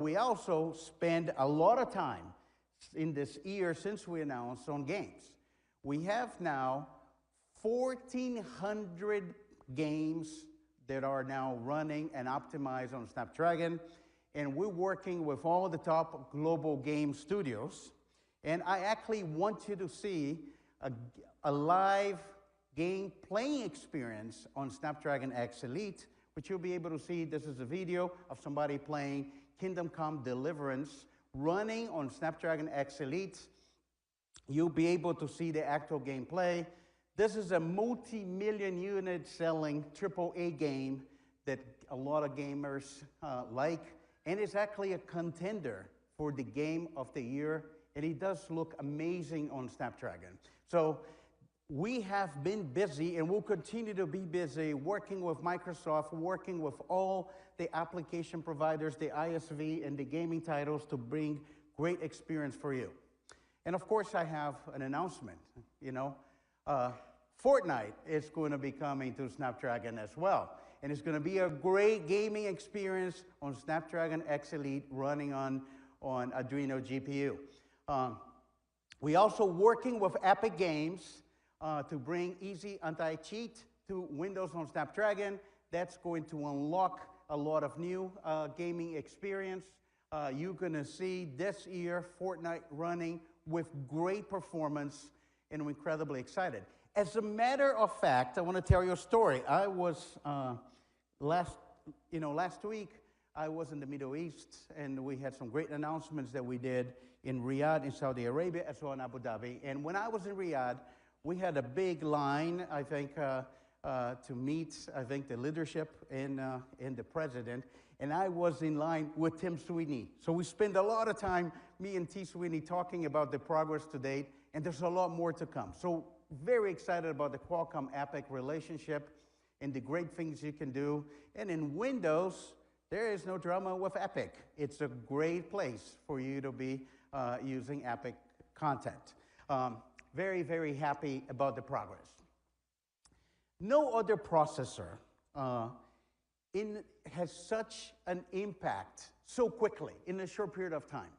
We also spend a lot of time in this year since we announced on games. We have now 1,400 games that are now running and optimized on Snapdragon, and we're working with all the top global game studios. And I actually want you to see a live game playing experience on Snapdragon X Elite, which you'll be able to see. This is a video of somebody playing Kingdom Come Deliverance running on Snapdragon X Elite. You'll be able to see the actual gameplay. This is a multi-million unit selling AAA game that a lot of gamers like, and it's actually a contender for the game of the year, and it does look amazing on Snapdragon. So we have been busy and will continue to be busy working with Microsoft, working with all the application providers, the ISV, and the gaming titles to bring great experience for you. And of course, I have an announcement. Fortnite is going to be coming to Snapdragon as well. And it's going to be a great gaming experience on Snapdragon X Elite running on Adreno GPU. We also working with Epic Games to bring easy anti-cheat to Windows on Snapdragon. That's going to unlock a lot of new gaming experience. You're going to see this year Fortnite running with great performance, and we're incredibly excited. As a matter of fact, I want to tell you a story. I was last week, I was in the Middle East, and we had some great announcements that we did in Riyadh, in Saudi Arabia, as well in Abu Dhabi. And when I was in Riyadh, we had a big line, I think, to meet, I think, the leadership and the president. And I was in line with Tim Sweeney. So we spent a lot of time, me and T. Sweeney, talking about the progress to date, and there's a lot more to come. So very excited about the Qualcomm Epic relationship and the great things you can do. And in Windows, there is no drama with Epic. It's a great place for you to be using Epic content. Very, very happy about the progress. No other processor has such an impact so quickly in a short period of time.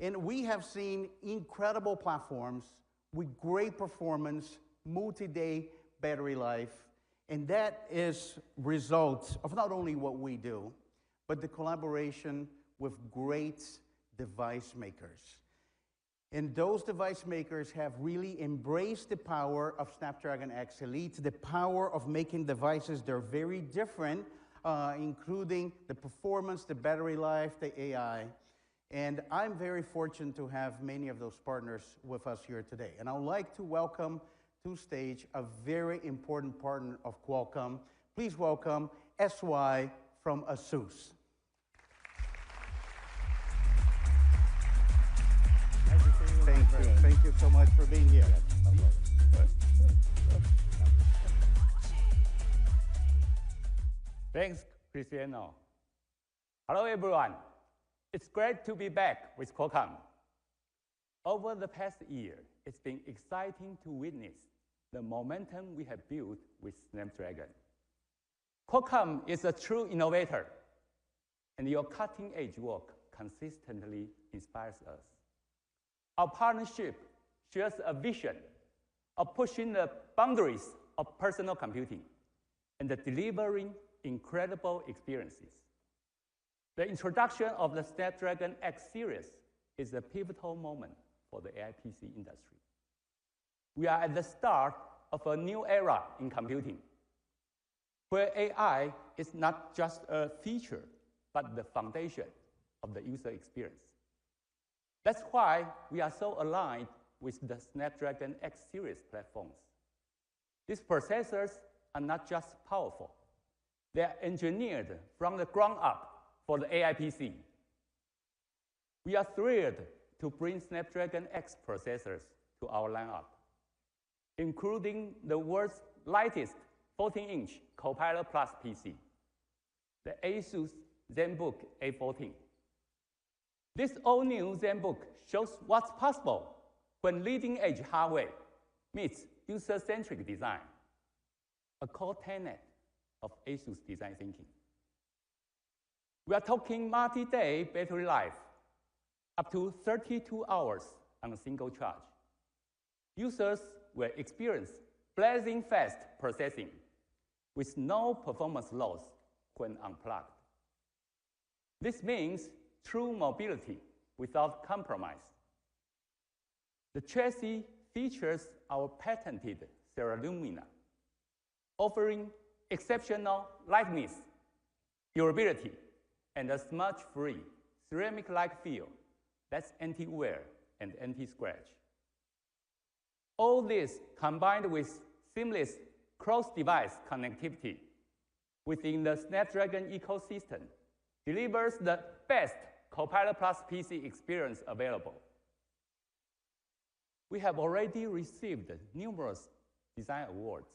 And we have seen incredible platforms with great performance, multi-day battery life, and that is result of not only what we do, but the collaboration with great device makers. And those device makers have really embraced the power of Snapdragon X Elite, the power of making devices that are very different, including the performance, the battery life, the AI. And I'm very fortunate to have many of those partners with us here today. And I would like to welcome to stage a very important partner of Qualcomm. Please welcome SY from ASUS. Thank you so much for being here. Thanks, Cristiano. Hello, everyone. It's great to be back with Qualcomm. Over the past year, it's been exciting to witness the momentum we have built with Snapdragon. Qualcomm is a true innovator, and your cutting-edge work consistently inspires us. Our partnership shares a vision of pushing the boundaries of personal computing and delivering incredible experiences. The introduction of the Snapdragon X series is a pivotal moment for the AI PC industry. We are at the start of a new era in computing, where AI is not just a feature, but the foundation of the user experience. That's why we are so aligned with the Snapdragon X series platforms. These processors are not just powerful. They are engineered from the ground up for the AI PC. We are thrilled to bring Snapdragon X processors to our lineup, including the world's lightest 14-inch Copilot Plus PC, the ASUS ZenBook A14. This all-new ZenBook shows what's possible when leading-edge hardware meets user-centric design, a core tenet of ASUS design thinking. We are talking multi-day battery life, up to 32 hours on a single charge. Users will experience blazing fast processing with no performance loss when unplugged. This means true mobility without compromise. The chassis features our patented Ceralumina, offering exceptional lightness, durability, and a smudge-free ceramic-like feel that's anti-wear and anti-scratch. All this combined with seamless cross-device connectivity within the Snapdragon ecosystem delivers the best Copilot Plus PC experience available. We have already received numerous design awards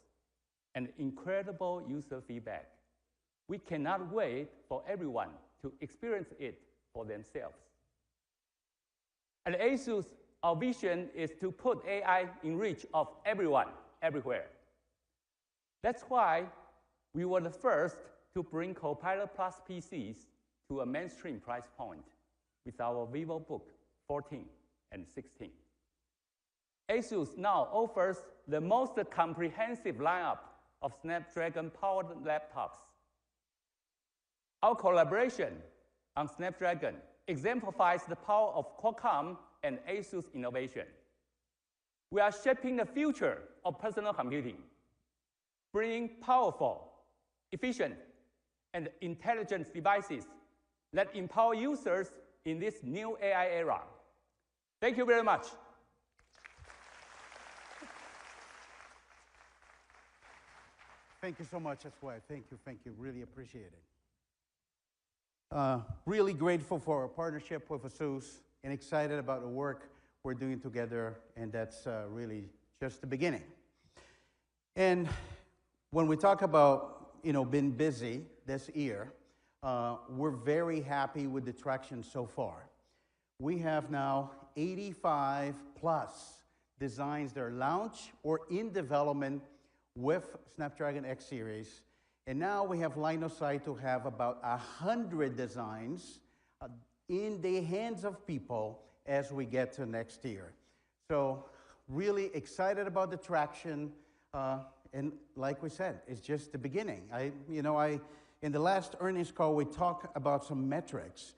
and incredible user feedback. We cannot wait for everyone to experience it for themselves. At ASUS, our vision is to put AI in reach of everyone, everywhere. That's why we were the first to bring Copilot Plus PCs to a mainstream price point with our VivoBook 14 and 16. ASUS now offers the most comprehensive lineup of Snapdragon-powered laptops. Our collaboration on Snapdragon exemplifies the power of Qualcomm and ASUS innovation. We are shaping the future of personal computing, bringing powerful, efficient, and intelligent devices that empower users in this new AI era. Thank you very much. Thank you so much, Sway. Thank you. Really appreciate it. Really grateful for our partnership with ASUS and excited about the work we're doing together, and that's really just the beginning. And when we talk about, being busy this year, we're very happy with the traction so far. We have now 85 plus designs that are launched or in development with Snapdragon X Series. And now we have line of sight to have about 100 designs in the hands of people as we get to next year. So really excited about the traction. And like we said, it's just the beginning. In the last earnings call, we talked about some metrics.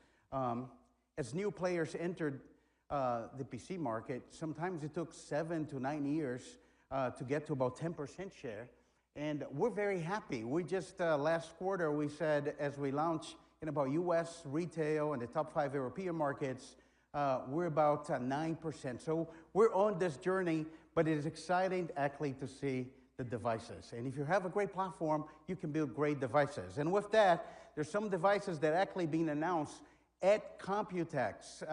As new players entered the PC market, sometimes it took 7 to 9 years to get to about 10% share. And we're very happy. We just, last quarter, we said as we launch in about US retail and the top 5 European markets, we're about 9%. So we're on this journey, but it is exciting actually to see the devices. And if you have a great platform, you can build great devices. And with that, there's some devices that are actually being announced at COMPUTEX.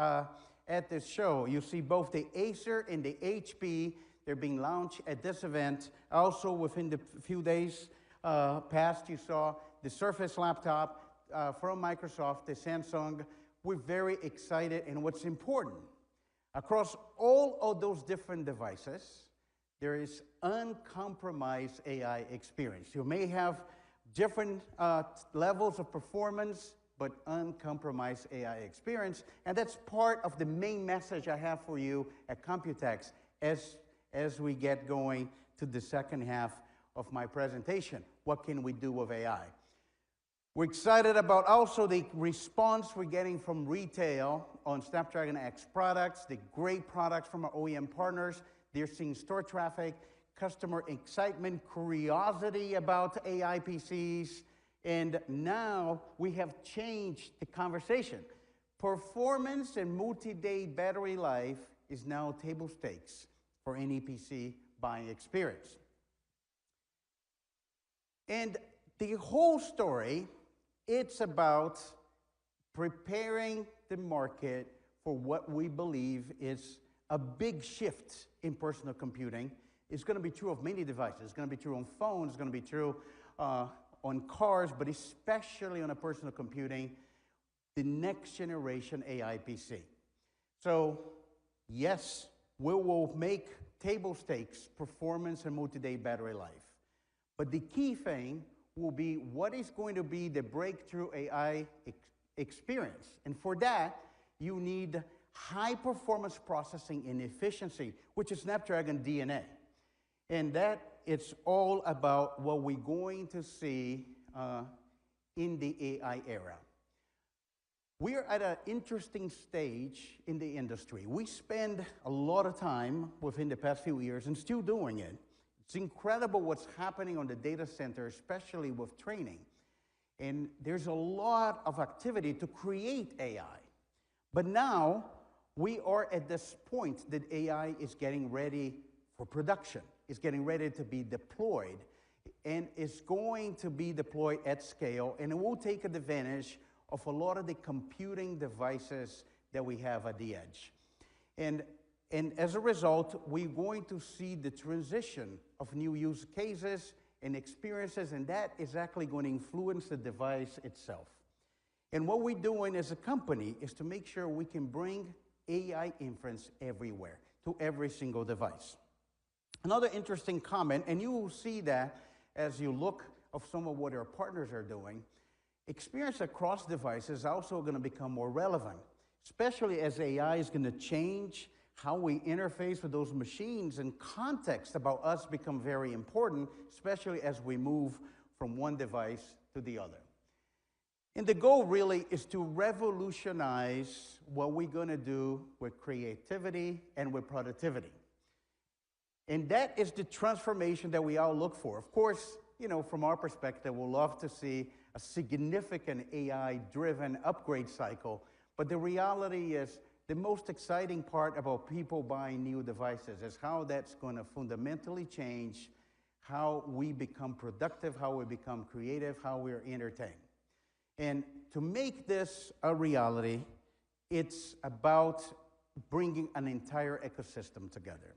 At this show, you see both the Acer and the HP. They're being launched at this event. Also, within the few days past, you saw the Surface laptop from Microsoft, the Samsung. We're very excited. And what's important, across all of those different devices, there is uncompromised AI experience. You may have different levels of performance, but uncompromised AI experience. And that's part of the main message I have for you at COMPUTEX as we get going to the second half of my presentation. What can we do with AI? We're excited about also the response we're getting from retail on Snapdragon X products, the great products from our OEM partners. They're seeing store traffic, customer excitement, curiosity about AI PCs, and now we have changed the conversation. Performance and multi-day battery life is now table stakes for any PC buying experience. And the whole story, it's about preparing the market for what we believe is a big shift in personal computing. It's going to be true of many devices. It's going to be true on phones. It's going to be true on cars, but especially on a personal computing, the next generation AI PC. So yes, we will make table stakes performance and multi-day battery life. But the key thing will be what is going to be the breakthrough AI experience. And for that, you need high performance processing and efficiency, which is Snapdragon DNA. And that it's all about what we're going to see in the AI era. We are at an interesting stage in the industry. We spend a lot of time within the past few years and still doing it. It's incredible what's happening on the data center, especially with training. And there's a lot of activity to create AI. But now we are at this point that AI is getting ready for production. It's getting ready to be deployed, and it's going to be deployed at scale, and it will take advantage of a lot of the computing devices that we have at the edge. And as a result, we're going to see the transition of new use cases and experiences, and that is actually going to influence the device itself. And what we're doing as a company is to make sure we can bring AI inference everywhere, to every single device. Another interesting comment, and you will see that as you look of some of what our partners are doing, experience across devices is also going to become more relevant, especially as AI is going to change how we interface with those machines, and context about us become very important, especially as we move from one device to the other. And the goal really is to revolutionize what we're going to do with creativity and with productivity. And that is the transformation that we all look for. Of course, you know, from our perspective, we'll love to see a significant AI-driven upgrade cycle, but the reality is the most exciting part about people buying new devices is how that's going to fundamentally change how we become productive, how we become creative, how we're entertained. And to make this a reality, it's about bringing an entire ecosystem together.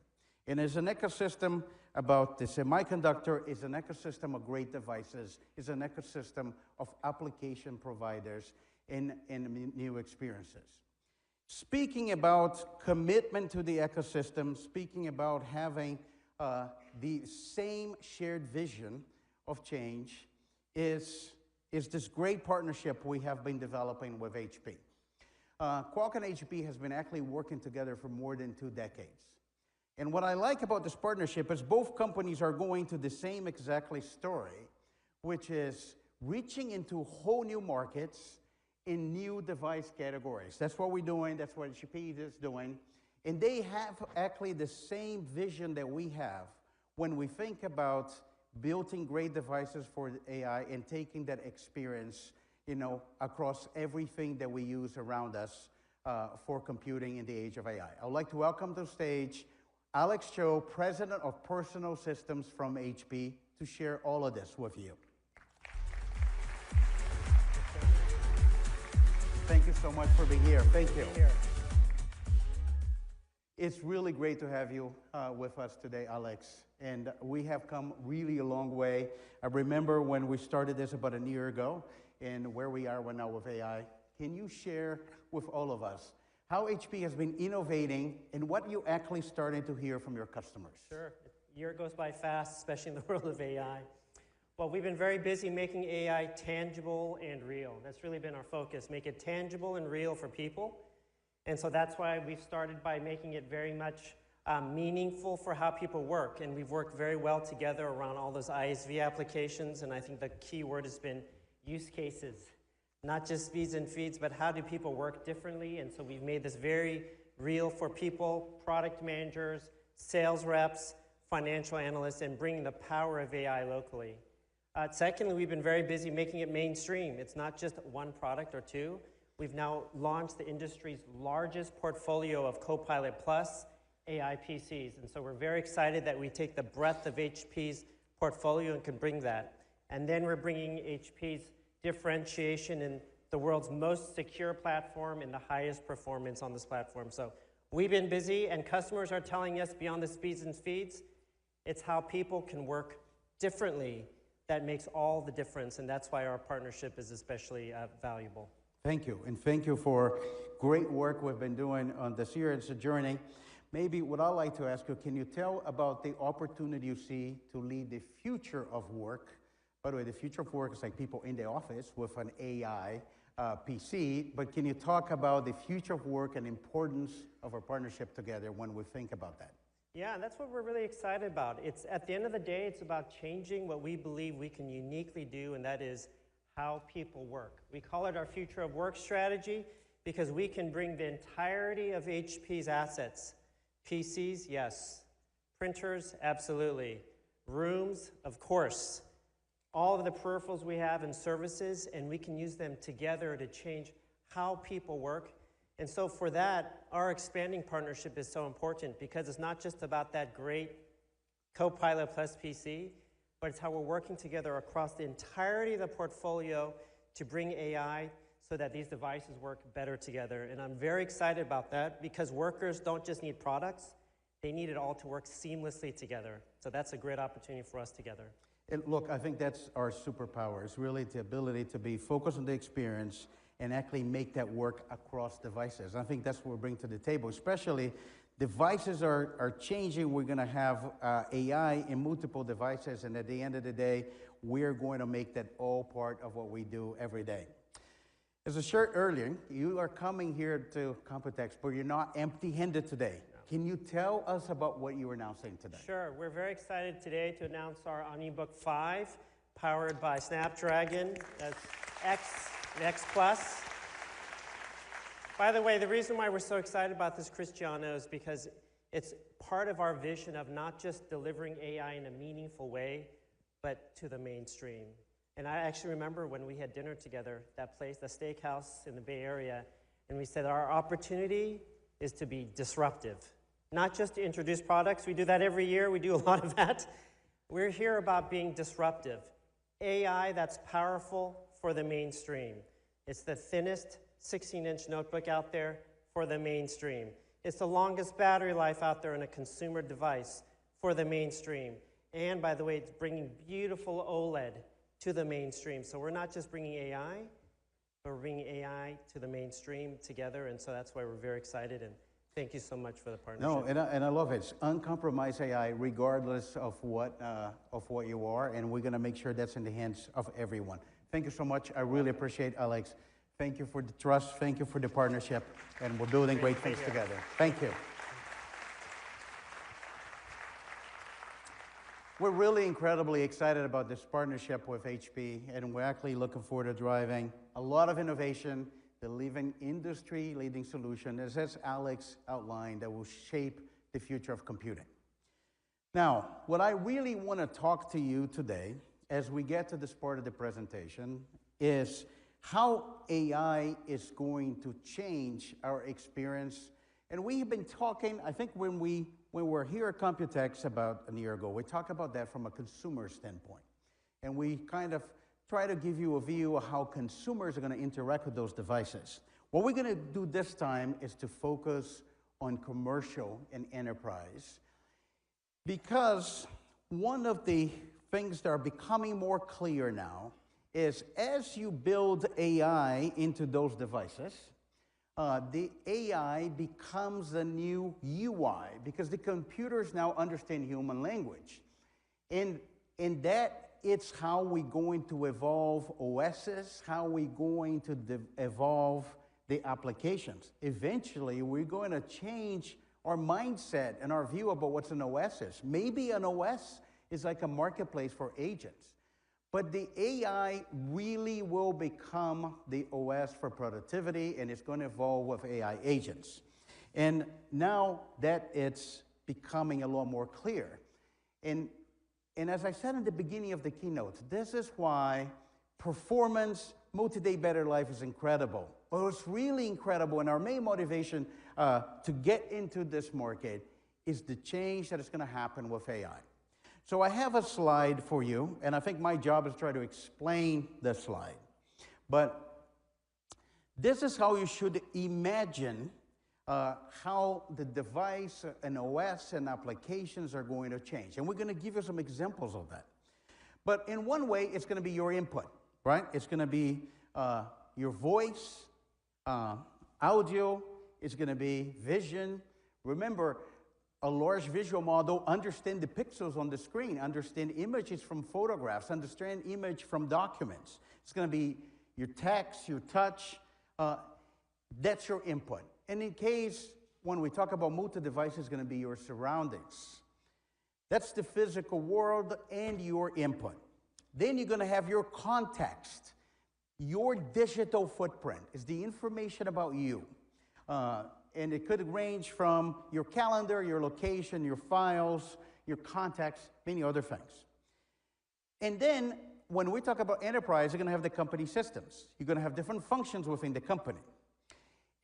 And as an ecosystem about the semiconductor, is an ecosystem of great devices, is an ecosystem of application providers and new experiences. Speaking about commitment to the ecosystem, speaking about having the same shared vision of change, is this great partnership we have been developing with HP. Qualcomm and HP has been actually working together for more than 2 decades. And what I like about this partnership is both companies are going to the same exactly story, which is reaching into whole new markets in new device categories. That's what we're doing, that's what HP is doing. And they have actually the same vision that we have when we think about building great devices for AI and taking that experience, you know, across everything that we use around us for computing in the age of AI. I would like to welcome to the stage Alex Cho, President of Personal Systems from HP, to share all of this with you. Thank you so much for being here. Thank you. It's really great to have you with us today, Alex. And we have come really a long way. I remember when we started this about a year ago and where we are now with AI. Can you share with all of us how HP has been innovating and what you actually started to hear from your customers? Sure. A year goes by fast, especially in the world of AI. Well, we've been very busy making AI tangible and real. That's really been our focus, make it tangible and real for people. And so that's why we've started by making it very much meaningful for how people work. And we've worked very well together around all those ISV applications. And I think the key word has been use cases. Not just speeds and feeds, but how do people work differently? And so we've made this very real for people, product managers, sales reps, financial analysts, and bringing the power of AI locally. Secondly, we've been very busy making it mainstream. It's not just one product or two. We've now launched the industry's largest portfolio of Copilot Plus AI PCs. And so we're very excited that we take the breadth of HP's portfolio and can bring that. And then we're bringing HP's differentiation in the world's most secure platform and the highest performance on this platform. So we've been busy, and customers are telling us beyond the speeds and feeds, it's how people can work differently that makes all the difference, and that's why our partnership is especially valuable. Thank you, and thank you for great work we've been doing on this year. It's a journey. Maybe what I'd like to ask you, can you tell about the opportunity you see to lead the future of work? By the way, the future of work is like people in the office with an AI PC, but can you talk about the future of work and importance of our partnership together when we think about that? Yeah, that's what we're really excited about. It's, at the end of the day, it's about changing what we believe we can uniquely do, and that is how people work. We call it our future of work strategy because we can bring the entirety of HP's assets. PCs, yes. Printers, absolutely. Rooms, of course. All of the peripherals we have and services, and we can use them together to change how people work. And so for that, our expanding partnership is so important because it's not just about that great Copilot plus PC, but it's how we're working together across the entirety of the portfolio to bring AI so that these devices work better together. And I'm very excited about that because workers don't just need products, they need it all to work seamlessly together. So that's a great opportunity for us together. And look, I think that's our superpower, is really the ability to be focused on the experience and actually make that work across devices. I think that's what we bring to the table, especially devices are changing. We're gonna have AI in multiple devices, and at the end of the day, we're going to make that all part of what we do every day. As I shared earlier, you are coming here to COMPUTEX, but you're not empty-handed today. No. Can you tell us about what you are announcing today? Sure, we're very excited today to announce our OmniBook 5, powered by Snapdragon, that's X Plus. By the way, the reason why we're so excited about this, Cristiano, is because it's part of our vision of not just delivering AI in a meaningful way, but to the mainstream. And I actually remember when we had dinner together, that place, the steakhouse in the Bay Area, and we said our opportunity is to be disruptive. Not just to introduce products, we do that every year, we do a lot of that. We're here about being disruptive. AI that's powerful for the mainstream. It's the thinnest 16-inch notebook out there for the mainstream. It's the longest battery life out there in a consumer device for the mainstream. And by the way, it's bringing beautiful OLED to the mainstream. So we're not just bringing AI, but we're bringing AI to the mainstream together. And so that's why we're very excited. And thank you so much for the partnership. No, and I love it. It's uncompromised AI, regardless of what you are. And we're going to make sure that's in the hands of everyone. Thank you so much. I really appreciate Alex. Thank you for the trust. Thank you for the partnership. And we're building great things together. Thank you. We're really incredibly excited about this partnership with HP, and we're actually looking forward to driving a lot of innovation, delivering industry-leading solutions, as Alex outlined, that will shape the future of computing. Now, what I really want to talk to you today, as we get to this part of the presentation, is how AI is going to change our experience. And we have been talking, I think when we were here at COMPUTEX about a year ago, we talked about that from a consumer standpoint. And we kind of try to give you a view of how consumers are going to interact with those devices. What we're going to do this time is to focus on commercial and enterprise. Because one of the things that are becoming more clear now is as you build AI into those devices, the AI becomes the new UI because the computers now understand human language. And that it's how we're going to evolve OSs, how we're going to evolve the applications. Eventually, we're going to change our mindset and our view about what's an OS is. Maybe an OS is like a marketplace for agents. But the AI really will become the OS for productivity, and it's going to evolve with AI agents. And now that it's becoming a lot more clear. And as I said in the beginning of the keynote, this is why performance, multi-day better life is incredible. But what's really incredible, and our main motivation to get into this market, is the change that is going to happen with AI. So I have a slide for you, and I think my job is to try to explain the slide. But this is how you should imagine how the device and OS and applications are going to change. And we're going to give you some examples of that. But in one way, it's going to be your input, right? It's going to be your voice, audio, it's going to be vision. Remember, a large visual model understand the pixels on the screen, understand images from photographs, understand image from documents. It's going to be your text, your touch, that's your input. And in case, when we talk about multi-device, it's going to be your surroundings. That's the physical world and your input. Then you're going to have your context. Your digital footprint is the information about you. And it could range from your calendar, your location, your files, your contacts, many other things. And then when we talk about enterprise, you're going to have the company systems. You're going to have different functions within the company.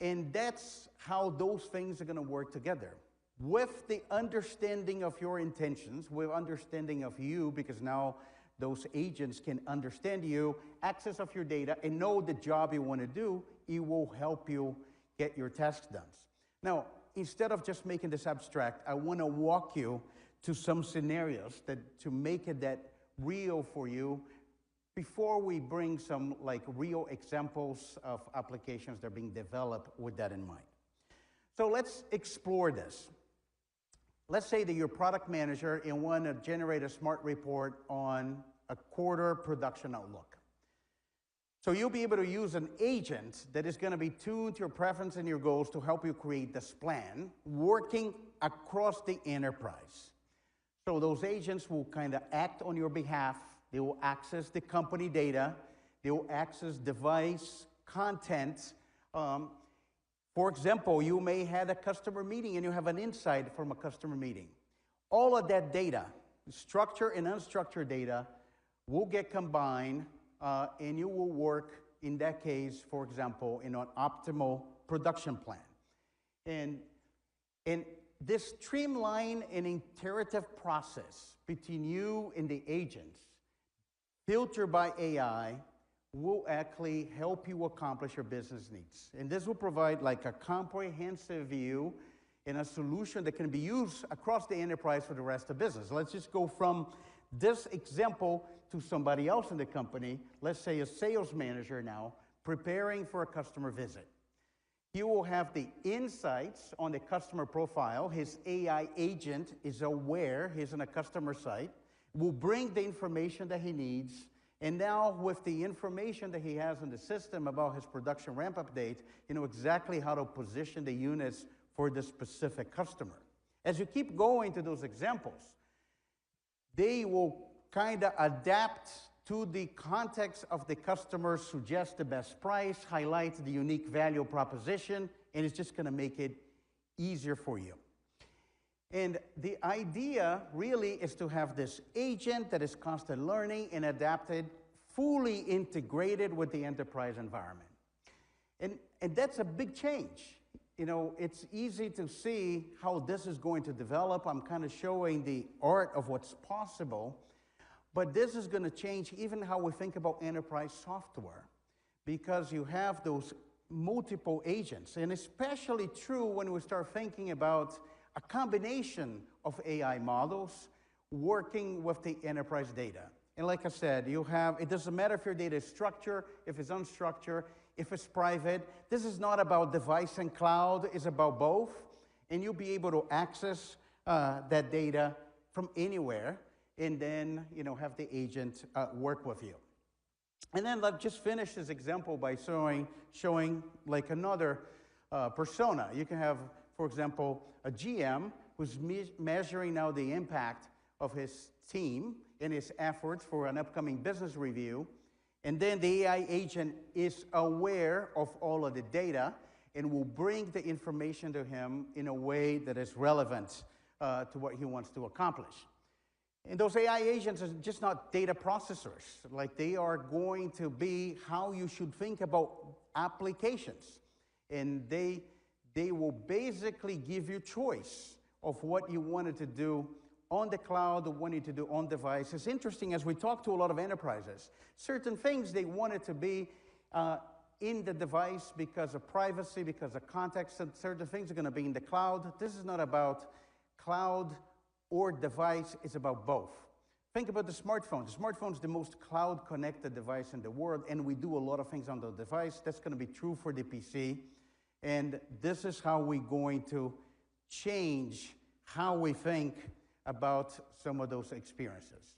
And that's how those things are going to work together. With the understanding of your intentions, with understanding of you, because now those agents can understand you, access of your data, and know the job you want to do, it will help you get your tasks done. Now, instead of just making this abstract, I want to walk you to some scenarios to make it that real for you before we bring some like real examples of applications that are being developed with that in mind. So let's explore this. Let's say that you're a product manager and want to generate a smart report on a quarter production outlook. So you'll be able to use an agent that is going to be tuned to your preference and your goals to help you create this plan, working across the enterprise. So those agents will kind of act on your behalf. They will access the company data. They will access device content. For example, you may have a customer meeting and you have an insight from a customer meeting. All of that data, structured and unstructured data, will get combined and you will work, in that case, for example, in an optimal production plan. And this streamlined and iterative process between you and the agents, filtered by AI, will actually help you accomplish your business needs. And this will provide like a comprehensive view and a solution that can be used across the enterprise for the rest of the business. Let's just go from this example to somebody else in the company, let's say a sales manager now, preparing for a customer visit. He will have the insights on the customer profile. His AI agent is aware he's on a customer site, will bring the information that he needs, and now with the information that he has in the system about his production ramp-up date, you know exactly how to position the units for the specific customer. As you keep going to those examples, they will kind of adapt to the context of the customer, suggest the best price, highlight the unique value proposition, and it's just going to make it easier for you. And the idea really is to have this agent that is constantly learning and adapted, fully integrated with the enterprise environment. And that's a big change. You know, it's easy to see how this is going to develop. I'm kind of showing the art of what's possible. But this is going to change even how we think about enterprise software, because you have those multiple agents. And especially true when we start thinking about a combination of AI models working with the enterprise data. And like I said, it doesn't matter if your data is structured, if it's unstructured, if it's private. This is not about device and cloud, it's about both. And you'll be able to access that data from anywhere, and then have the agent work with you. And then let's just finish this example by showing like another persona. You can have, for example, a GM who's measuring now the impact of his team and his efforts for an upcoming business review. And then the AI agent is aware of all of the data and will bring the information to him in a way that is relevant to what he wants to accomplish. And those AI agents are just not data processors. Like, they are going to be how you should think about applications. And they will basically give you choice of what you wanted to do on the cloud, or wanted to do on device. It's interesting, as we talk to a lot of enterprises, certain things they wanted to be in the device because of privacy, because of context, and certain things are going to be in the cloud. This is not about cloud or device, is about both. Think about the smartphone. The smartphone is the most cloud-connected device in the world, and we do a lot of things on the device. That's going to be true for the PC. And this is how we're going to change how we think about some of those experiences.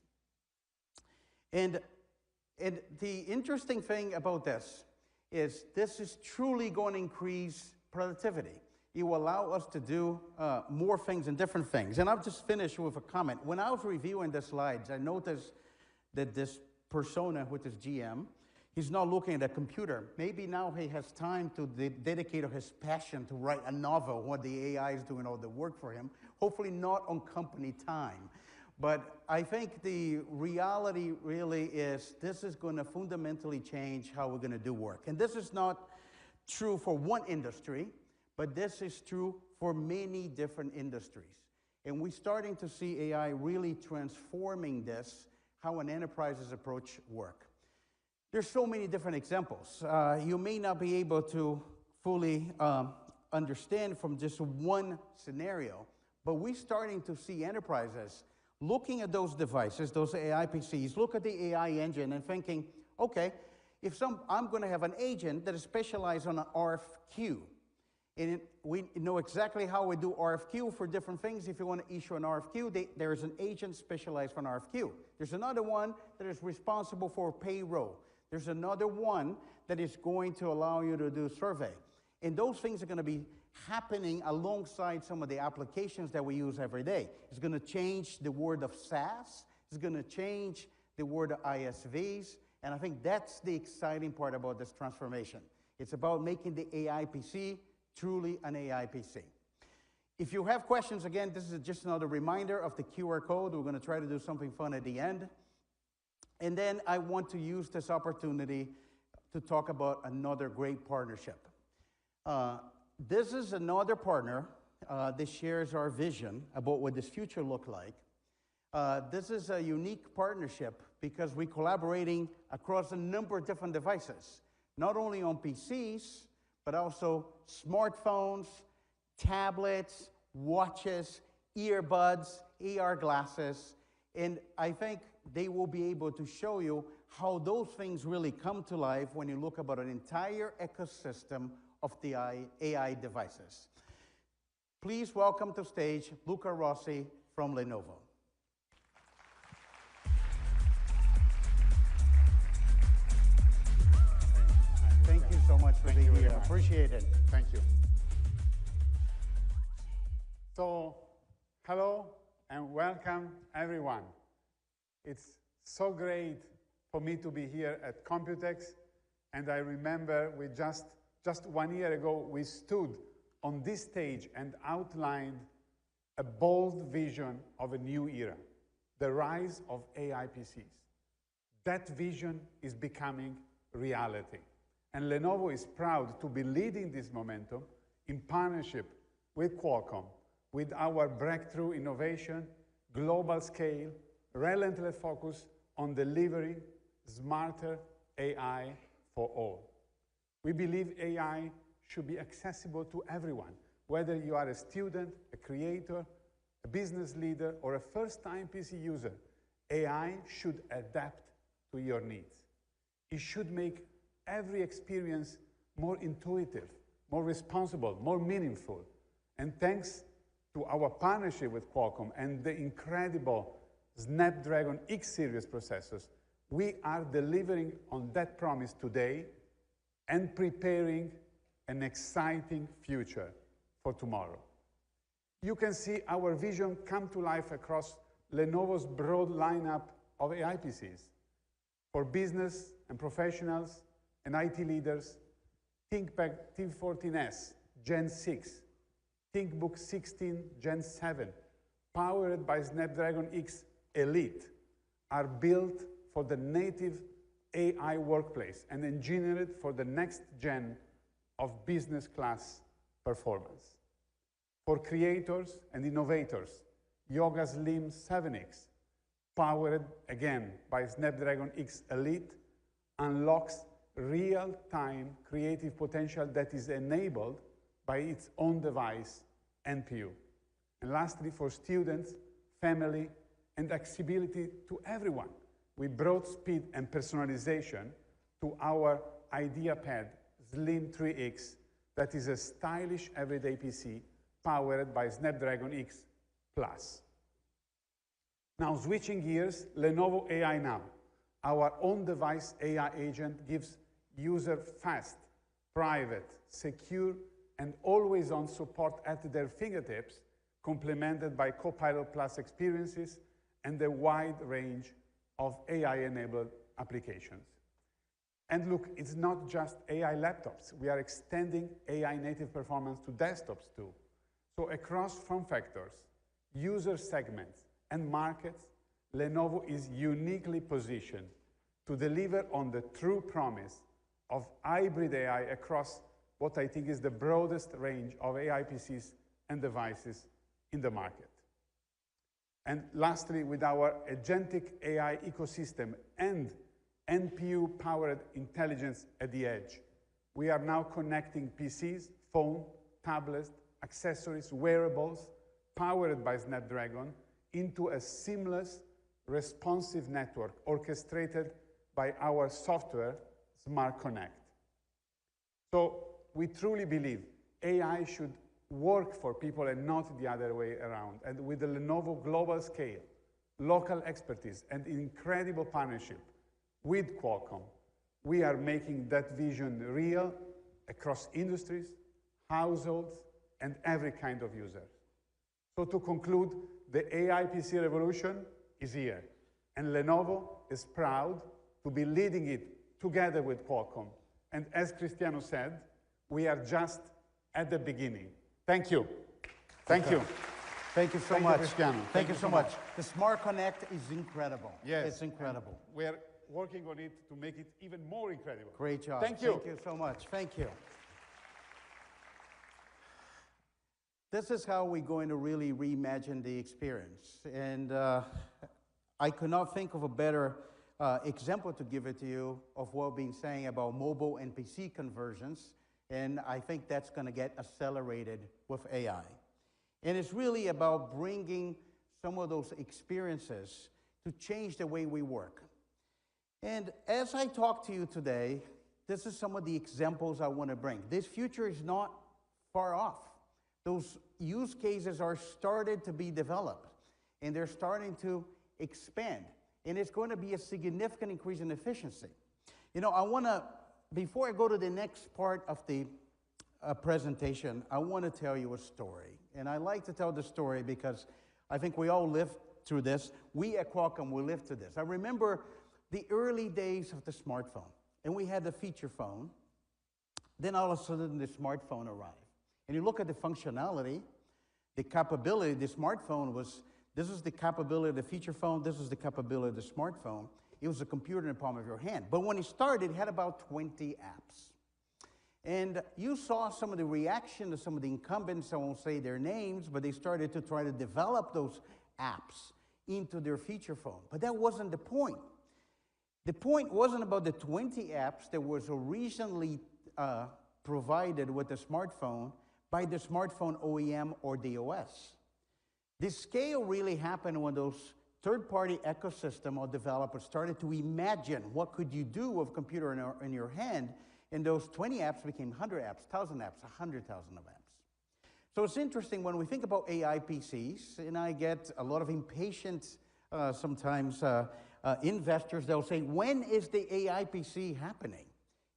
And And the interesting thing about this is truly going to increase productivity. It will allow us to do more things and different things. And I'll just finish with a comment. When I was reviewing the slides, I noticed that this persona, which is GM, he's not looking at a computer. Maybe now he has time to dedicate his passion to write a novel while the AI is doing all the work for him. Hopefully not on company time. But I think the reality really is this is going to fundamentally change how we're going to do work. And this is not true for one industry, but this is true for many different industries. And we're starting to see AI really transforming this, how an enterprise's approach work. There's so many different examples. You may not be able to fully understand from just one scenario, but we're starting to see enterprises looking at those devices, those AI PCs, look at the AI engine and thinking, okay, I'm going to have an agent that is specialized on an RFQ. And we know exactly how we do RFQ for different things. If you want to issue an RFQ, there is an agent specialized for an RFQ. There's another one that is responsible for payroll. There's another one that is going to allow you to do survey. And those things are going to be happening alongside some of the applications that we use every day. It's going to change the word of SaaS. It's going to change the word of ISVs. And I think that's the exciting part about this transformation. It's about making the AI PC truly an AI PC. If you have questions, again, this is just another reminder of the QR code. We're going to try to do something fun at the end. And then I want to use this opportunity to talk about another great partnership. This is another partner that shares our vision about what this future looks like. This is a unique partnership because we're collaborating across a number of different devices, not only on PCs, but also smartphones, tablets, watches, earbuds, AR glasses. And I think they will be able to show you how those things really come to life when you look about an entire ecosystem of the AI devices. Please welcome to stage Luca Rossi from Lenovo. Thank you so much for being here. Appreciate it. Thank you. So, hello and welcome everyone. It's so great for me to be here at COMPUTEX, and I remember we just 1 year ago, we stood on this stage and outlined a bold vision of a new era, the rise of AI PCs. That vision is becoming reality. And Lenovo is proud to be leading this momentum in partnership with Qualcomm, with our breakthrough innovation, global scale, relentless focus on delivering smarter AI for all. We believe AI should be accessible to everyone, whether you are a student, a creator, a business leader, or a first-time PC user. AI should adapt to your needs. It should make every experience more intuitive, more responsible, more meaningful. And thanks to our partnership with Qualcomm and the incredible Snapdragon X series processors, we are delivering on that promise today and preparing an exciting future for tomorrow. You can see our vision come to life across Lenovo's broad lineup of AI PCs. For business and professionals and IT leaders, ThinkPad T14S Gen 6, ThinkBook 16 Gen 7, powered by Snapdragon X Elite, are built for the native AI workplace and engineered for the next gen of business class performance. For creators and innovators, Yoga Slim 7X, powered again by Snapdragon X Elite, unlocks real-time creative potential that is enabled by its own device, NPU. And lastly, for students, family, and accessibility to everyone, we brought speed and personalization to our IdeaPad Slim 3X that is a stylish everyday PC powered by Snapdragon X Plus. Now, switching gears, Lenovo AI Now, our on-device AI agent gives user fast, private, secure, and always-on support at their fingertips, complemented by Copilot Plus experiences and a wide range of AI-enabled applications. And look, it's not just AI laptops. We are extending AI-native performance to desktops too. So across form factors, user segments, and markets, Lenovo is uniquely positioned to deliver on the true promise of hybrid AI across what I think is the broadest range of AI PCs and devices in the market. And lastly, with our agentic AI ecosystem and NPU-powered intelligence at the edge, we are now connecting PCs, phone, tablets, accessories, wearables, powered by Snapdragon, into a seamless, responsive network orchestrated by our software, Smart Connect. So we truly believe AI should work for people and not the other way around. And with the Lenovo global scale, local expertise, and incredible partnership with Qualcomm, we are making that vision real across industries, households, and every kind of user. So to conclude, the AI PC revolution is here, and Lenovo is proud to be leading it together with Qualcomm. And as Cristiano said, we are just at the beginning. Thank you. Thank you. Thank you so Thank you, much. Cristiano. Thank you so much. The Smart Connect is incredible. Yes. It's incredible. We are working on it to make it even more incredible. Great job. Thank you. Thank you so much. Thank you. This is how we're going to really reimagine the experience. And I could not think of a better example to give it to you of what we've been saying about mobile and PC conversions. And I think that's going to get accelerated with AI. And it's really about bringing some of those experiences to change the way we work. And as I talk to you today, this is some of the examples I want to bring. This future is not far off. Those use cases are started to be developed, and they're starting to expand. And it's going to be a significant increase in efficiency. You know, I want to, before I go to the next part of the presentation, I want to tell you a story. And I like to tell the story because I think we all lived through this. We at Qualcomm, we lived through this. I remember the early days of the smartphone, and we had the feature phone. Then all of a sudden, the smartphone arrived. And you look at the functionality, the capability, the smartphone was, this is the capability of the feature phone, this is the capability of the smartphone. It was a computer in the palm of your hand. But when it started, it had about 20 apps. And you saw some of the reaction to some of the incumbents, I won't say their names, but they started to try to develop those apps into their feature phone. But that wasn't the point. The point wasn't about the 20 apps that was originally provided with the smartphone by the smartphone OEM or the OS. The scale really happened when those third-party ecosystem or developers started to imagine what could you do with a computer in your hand, and those 20 apps became 100 apps, 1,000 apps, 100,000 of apps. So it's interesting when we think about AI PCs, and I get a lot of impatient sometimes investors, they'll say, when is the AI PC happening?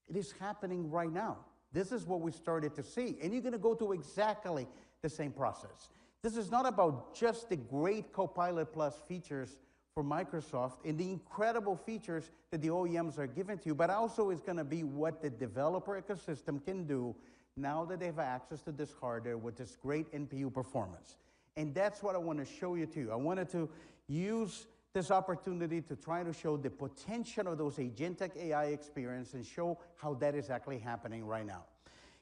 It is happening right now. This is what we started to see, and you're going to go through exactly the same process. This is not about just the great Copilot Plus features for Microsoft and the incredible features that the OEMs are giving to you, but also it's going to be what the developer ecosystem can do now that they have access to this hardware with this great NPU performance. And that's what I want to show you too. I wanted to use this opportunity to try to show the potential of those agentic AI experience and show how that is actually happening right now.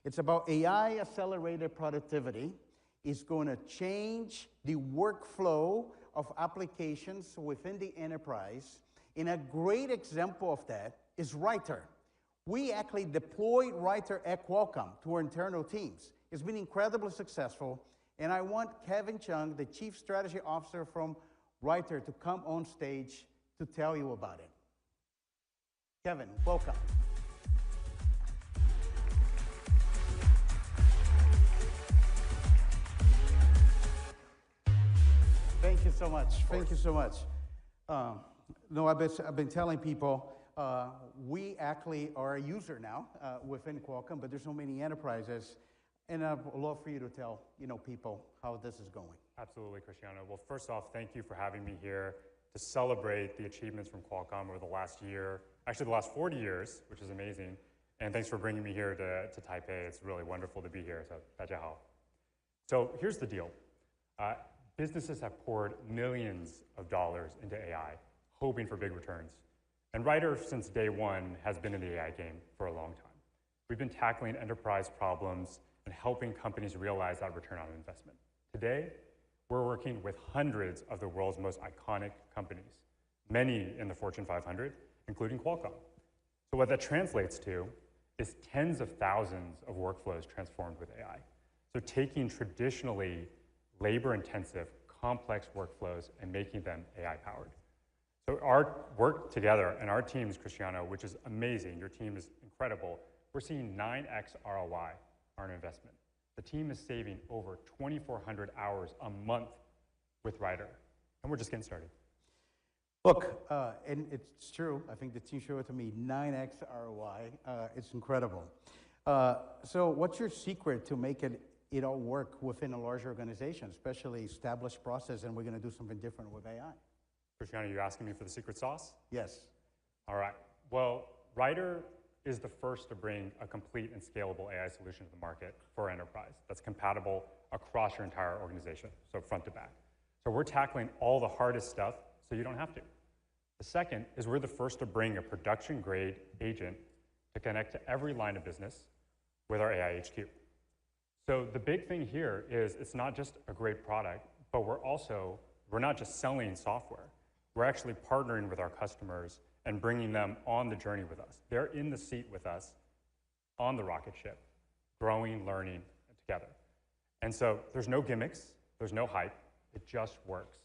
It's about AI accelerated productivity. It's going to change the workflow of applications within the enterprise. And a great example of that is Writer. We actually deployed Writer at Qualcomm to our internal teams. It's been incredibly successful. And I want Kevin Chung, the Chief Strategy Officer from Writer, to come on stage to tell you about it. Kevin, welcome. Thank you so much. Thank you so much. No, I've been telling people, we actually are a user now within Qualcomm, but there's so many enterprises, and I'd love for you to tell people how this is going. Absolutely, Cristiano. Well, first off, thank you for having me here to celebrate the achievements from Qualcomm over the last year, actually the last 40 years, which is amazing. And thanks for bringing me here to Taipei. It's really wonderful to be here. So, 大家好. So here's the deal. Businesses have poured millions of dollars into AI, hoping for big returns. And Ryder, since day one, has been in the AI game for a long time. We've been tackling enterprise problems and helping companies realize that return on investment. Today, we're working with hundreds of the world's most iconic companies, many in the Fortune 500, including Qualcomm. So what that translates to is tens of thousands of workflows transformed with AI. So taking traditionally labor-intensive, complex workflows and making them AI-powered. So our work together and our teams, Cristiano, which is amazing, your team is incredible, we're seeing 9x ROI on our investment. The team is saving over 2,400 hours a month with Ryder, and we're just getting started. Look, and it's true, I think the team showed it to me, 9x ROI, it's incredible. So what's your secret to make it all work within a large organization, especially established process, and we're going to do something different with AI? Cristiano, you asking me for the secret sauce? Yes. All right. Well, Ryder is the first to bring a complete and scalable AI solution to the market for enterprise that's compatible across your entire organization, so front to back. So we're tackling all the hardest stuff so you don't have to. The second is we're the first to bring a production-grade agent to connect to every line of business with our AI HQ. So the big thing here is it's not just a great product, but we're not just selling software. We're actually partnering with our customers and bringing them on the journey with us. They're in the seat with us on the rocket ship, growing, learning together. And so there's no gimmicks, there's no hype, it just works.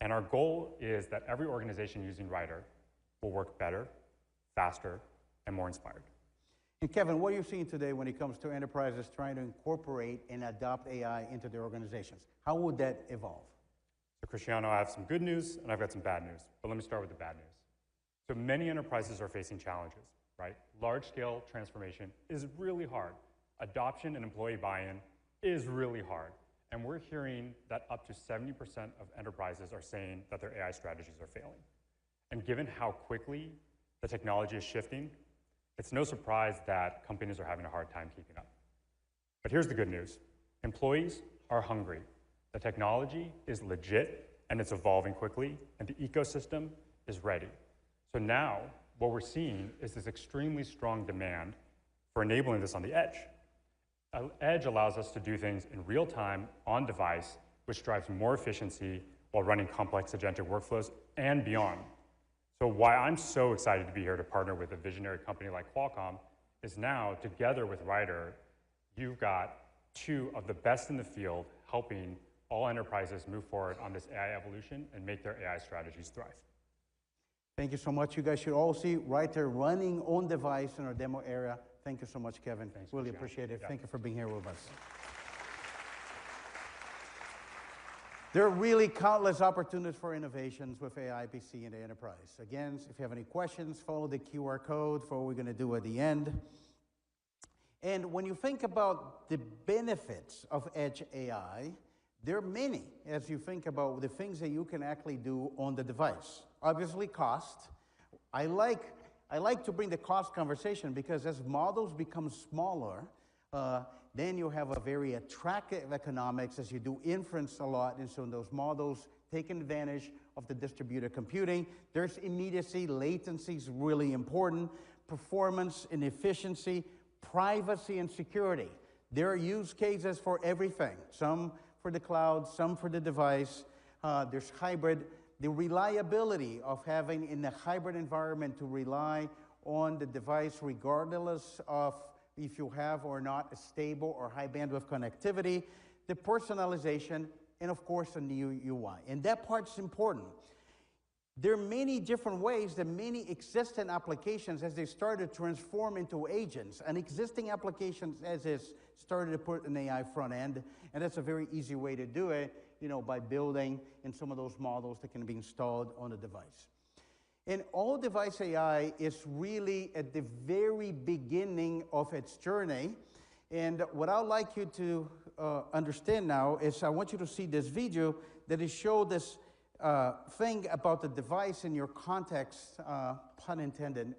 And our goal is that every organization using Ryder will work better, faster, and more inspired. And Kevin, what are you seeing today when it comes to enterprises trying to incorporate and adopt AI into their organizations? How would that evolve? So Cristiano, I have some good news and I've got some bad news, but let me start with the bad news. So many enterprises are facing challenges, right? Large-scale transformation is really hard. Adoption and employee buy-in is really hard. And we're hearing that up to 70% of enterprises are saying that their AI strategies are failing. And given how quickly the technology is shifting, it's no surprise that companies are having a hard time keeping up. But here's the good news. Employees are hungry. The technology is legit and it's evolving quickly, and the ecosystem is ready. So now what we're seeing is this extremely strong demand for enabling this on the edge. Edge allows us to do things in real time on device, which drives more efficiency while running complex agentic workflows and beyond. So why I'm so excited to be here to partner with a visionary company like Qualcomm is now, together with Ryder, you've got two of the best in the field helping all enterprises move forward on this AI evolution and make their AI strategies thrive. Thank you so much. You guys should all see Ryder running on device in our demo area. Thank you so much, Kevin. Thanks, really Cristiano. appreciate it. Yeah. Thank you for being here with us. There are really countless opportunities for innovations with AI PC in the enterprise. Again, if you have any questions, follow the QR code for what we're going to do at the end. And when you think about the benefits of Edge AI, there are many as you think about the things that you can actually do on the device. Obviously, cost. I like to bring the cost conversation because as models become smaller, then you have a very attractive economics as you do inference a lot, and so those models taking advantage of the distributed computing. There's immediacy, latency is really important, performance and efficiency, privacy and security. There are use cases for everything, some for the cloud, some for the device. There's hybrid. The reliability of having in a hybrid environment to rely on the device regardless of if you have or not a stable or high bandwidth connectivity, the personalization, and of course a new UI. And that part's important. There are many different ways that many existing applications, as they start to transform into agents, and existing applications as is started to put an AI front end, and that's a very easy way to do it, by building in some of those models that can be installed on the device. And all device AI is really at the very beginning of its journey. And what I'd like you to understand now is I want you to see this video that is show this thing about the device in your context, pun intended,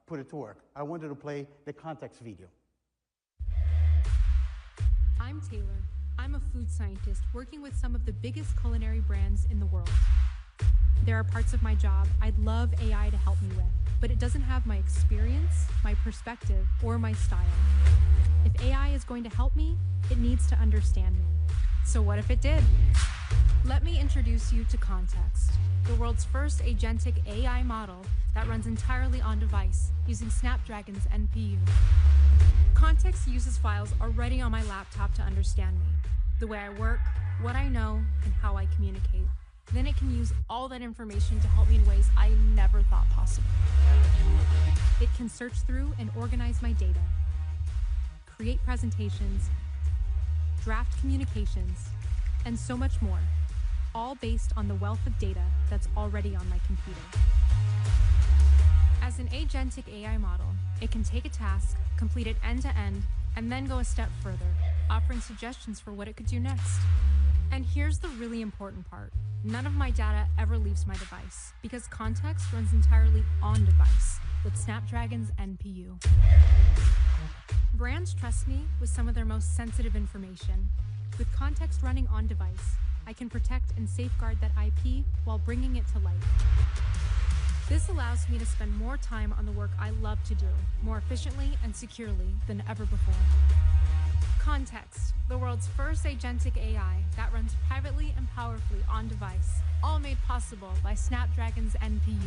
put it to work. I wanted to play the context video. I'm Taylor. I'm a food scientist working with some of the biggest culinary brands in the world. There are parts of my job I'd love AI to help me with, but it doesn't have my experience, my perspective, or my style. If AI is going to help me, it needs to understand me. So what if it did? Let me introduce you to Context, the world's first agentic AI model that runs entirely on device using Snapdragon's NPU. Context uses files already on my laptop to understand me, the way I work, what I know, and how I communicate. Then it can use all that information to help me in ways I never thought possible. It can search through and organize my data, create presentations, draft communications, and so much more, all based on the wealth of data that's already on my computer. As an agentic AI model, it can take a task, complete it end-to-end, and then go a step further, offering suggestions for what it could do next. And here's the really important part. None of my data ever leaves my device, because Context runs entirely on device with Snapdragon's NPU. Brands trust me with some of their most sensitive information. With Context running on device, I can protect and safeguard that IP while bringing it to life. This allows me to spend more time on the work I love to do, more efficiently and securely than ever before. Context, the world's first agentic AI that runs privately and powerfully on device, all made possible by Snapdragon's NPU.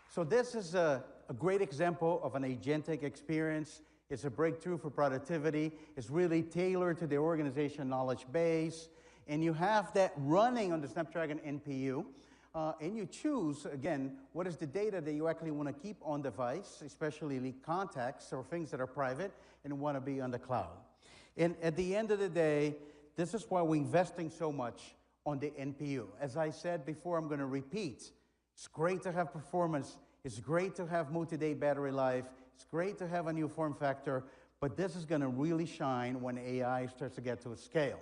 So this is a great example of an agentic experience. It's a breakthrough for productivity. It's really tailored to the organization knowledge base. And you have that running on the Snapdragon NPU. And you choose, again, what is the data that you actually want to keep on device, especially contacts or things that are private and want to be on the cloud. And at the end of the day, this is why we're investing so much on the NPU. As I said before, I'm going to repeat. It's great to have performance. It's great to have multi-day battery life. It's great to have a new form factor. But this is going to really shine when AI starts to get to a scale.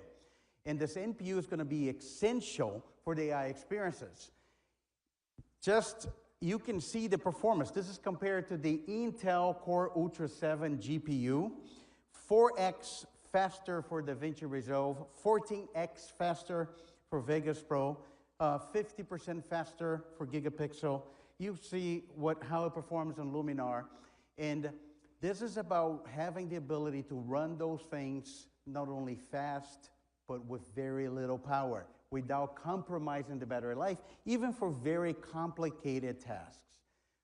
And this NPU is going to be essential for the AI experiences. Just, you can see the performance. This is compared to the Intel Core Ultra 7 GPU, 4x faster for DaVinci Resolve, 14x faster for Vegas Pro, 50% faster for Gigapixel. You see how it performs on Luminar. And this is about having the ability to run those things not only fast, but with very little power, without compromising the battery life, even for very complicated tasks.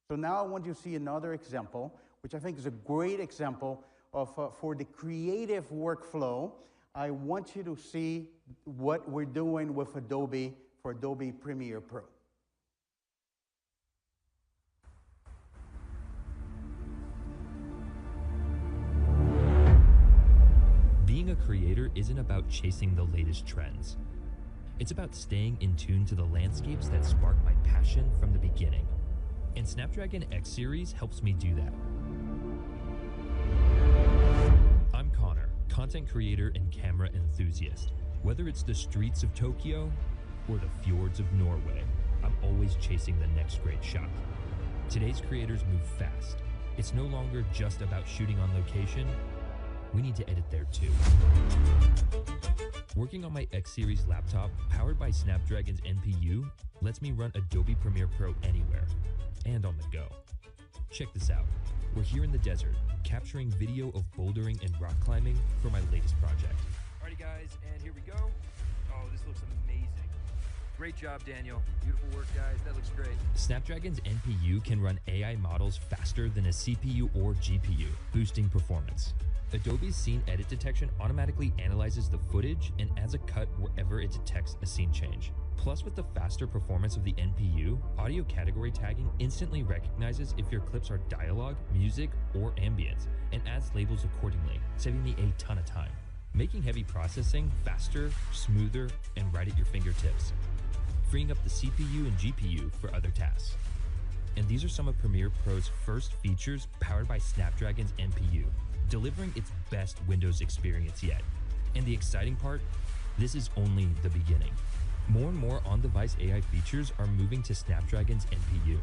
So now I want you to see another example, which I think is a great example of for the creative workflow. I want you to see what we're doing with Adobe for Adobe Premiere Pro. Being a creator isn't about chasing the latest trends. It's about staying in tune to the landscapes that spark my passion from the beginning. And Snapdragon X Series helps me do that. I'm Connor, content creator and camera enthusiast. Whether it's the streets of Tokyo or the fjords of Norway, I'm always chasing the next great shot. Today's creators move fast. It's no longer just about shooting on location. We need to edit there too. Working on my X Series laptop, powered by Snapdragon's NPU, lets me run Adobe Premiere Pro anywhere and on the go. Check this out. We're here in the desert, capturing video of bouldering and rock climbing for my latest project. Alrighty guys, and here we go. Oh, this looks amazing. Great job, Daniel. Beautiful work, guys. That looks great. Snapdragon's NPU can run AI models faster than a CPU or GPU, boosting performance. Adobe's Scene Edit Detection automatically analyzes the footage and adds a cut wherever it detects a scene change. Plus, with the faster performance of the NPU, audio category tagging instantly recognizes if your clips are dialogue, music, or ambience, and adds labels accordingly, saving me a ton of time. making heavy processing faster, smoother, and right at your fingertips, freeing up the CPU and GPU for other tasks. And these are some of Premiere Pro's first features powered by Snapdragon's NPU, delivering its best Windows experience yet. And the exciting part, this is only the beginning. More and more on-device AI features are moving to Snapdragon's NPU.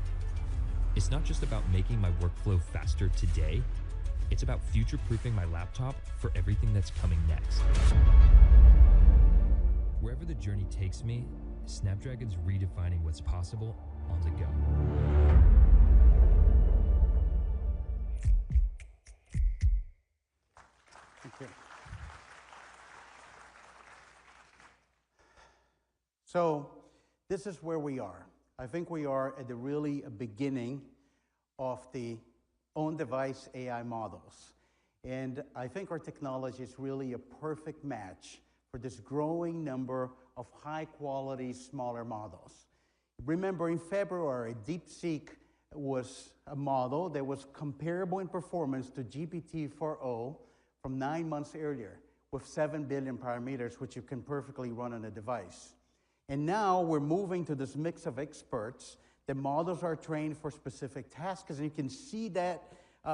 It's not just about making my workflow faster today, it's about future-proofing my laptop for everything that's coming next. Wherever the journey takes me, Snapdragon's redefining what's possible on the go. Thank you. So this is where we are. I think we are at the really beginning of the on-device AI models. And I think our technology is really a perfect match for this growing number of high-quality, smaller models. Remember, in February, DeepSeek was a model that was comparable in performance to GPT-4o from 9 months earlier, with 7 billion parameters, which you can perfectly run on a device. And now we're moving to this mix of experts. The models are trained for specific tasks, and you can see that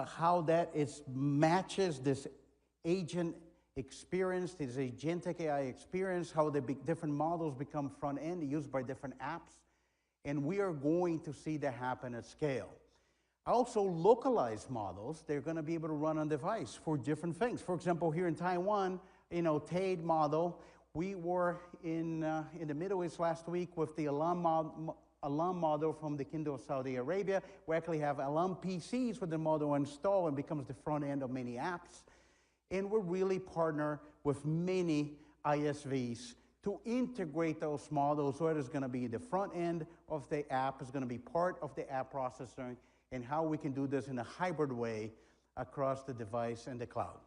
how that matches this agent experience, this agentic AI experience, how the different models become front-end used by different apps. And we are going to see that happen at scale. Also, localized models, they're going to be able to run on device for different things. For example, here in Taiwan, TAID model, we were in the Middle East last week with the Alam model from the Kingdom of Saudi Arabia. We actually have Alam PCs with the model installed and becomes the front end of many apps. And we're really partner with many ISVs to integrate those models, so it is going to be the front end of the app, is going to be part of the app processing, and how we can do this in a hybrid way across the device and the cloud.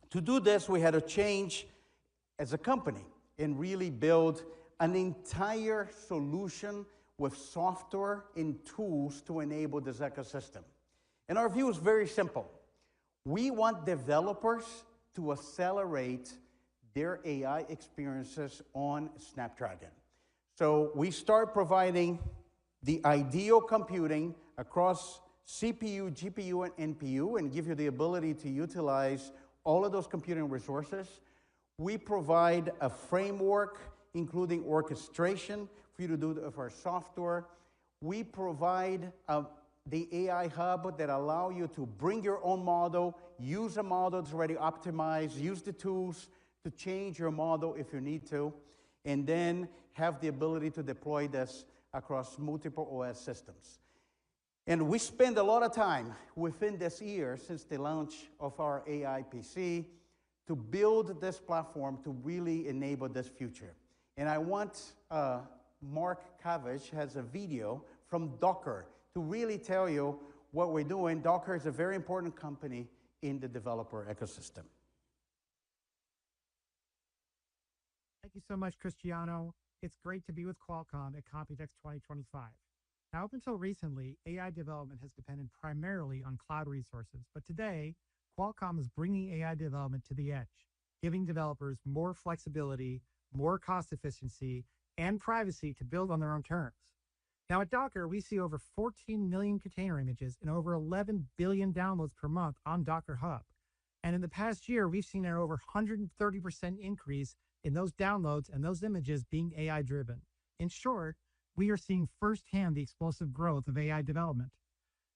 To do this, we had to change as a company and really build an entire solution with software and tools to enable this ecosystem. And our view is very simple. We want developers to accelerate their AI experiences on Snapdragon. So we start providing the ideal computing across CPU, GPU, and NPU, and give you the ability to utilize all of those computing resources. We provide a framework, including orchestration, for you to do for our software. We provide the AI hub that allow you to bring your own model, use a model that's already optimized, use the tools to change your model if you need to, and then have the ability to deploy this across multiple OS systems. And we spend a lot of time within this year, since the launch of our AI PC, to build this platform to really enable this future. And I want Mark Cavish has a video from Docker to really tell you what we're doing. Docker is a very important company in the developer ecosystem. Thank you so much, Cristiano. It's great to be with Qualcomm at COMPUTEX 2025. Now, up until recently, AI development has depended primarily on cloud resources, but today, Qualcomm is bringing AI development to the edge, giving developers more flexibility, more cost efficiency, and privacy to build on their own terms. Now, at Docker, we see over 14 million container images and over 11 billion downloads per month on Docker Hub. And in the past year, we've seen an over 130% increase in those downloads and those images being AI-driven. In short, we are seeing firsthand the explosive growth of AI development.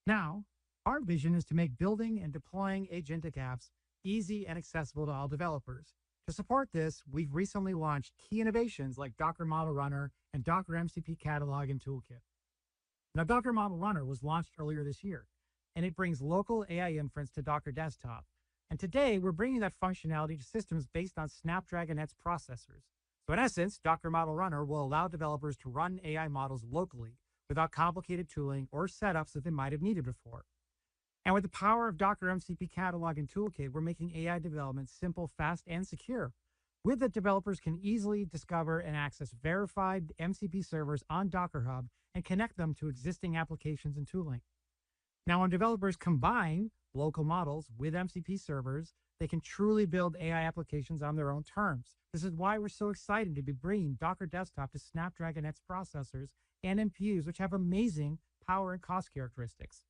Now, our vision is to make building and deploying agentic apps easy and accessible to all developers. To support this, we've recently launched key innovations like Docker Model Runner and Docker MCP Catalog and Toolkit. Now, Docker Model Runner was launched earlier this year, and it brings local AI inference to Docker Desktop. And today, we're bringing that functionality to systems based on Snapdragon X processors. So in essence, Docker Model Runner will allow developers to run AI models locally without complicated tooling or setups that they might have needed before. And with the power of Docker MCP Catalog and Toolkit, we're making AI development simple, fast, and secure. With it, developers can easily discover and access verified MCP servers on Docker Hub and connect them to existing applications and tooling. Now, when developers combine local models with MCP servers, they can truly build AI applications on their own terms. This is why we're so excited to be bringing Docker Desktop to Snapdragon X processors and NPUs, which have amazing power and cost characteristics.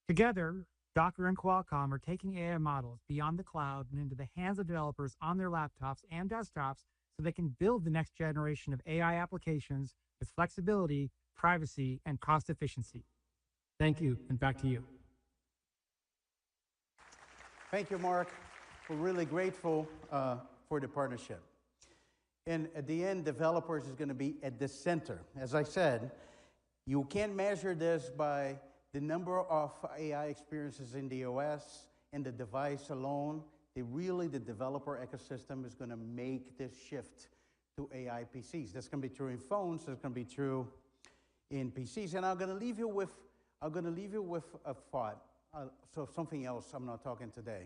Together, Docker and Qualcomm are taking AI models beyond the cloud and into the hands of developers on their laptops and desktops so they can build the next generation of AI applications with flexibility, privacy, and cost efficiency. Thank you, and back to you. Thank you, Mark. We're really grateful for the partnership. And at the end, developers is going to be at the center. As I said, you can't measure this by the number of AI experiences in the OS and the device alone. The developer ecosystem is going to make this shift to AI PCs. That's going to be true in phones. That's going to be true in PCs. And I'm going to leave you with a thought. So something else I'm not talking today.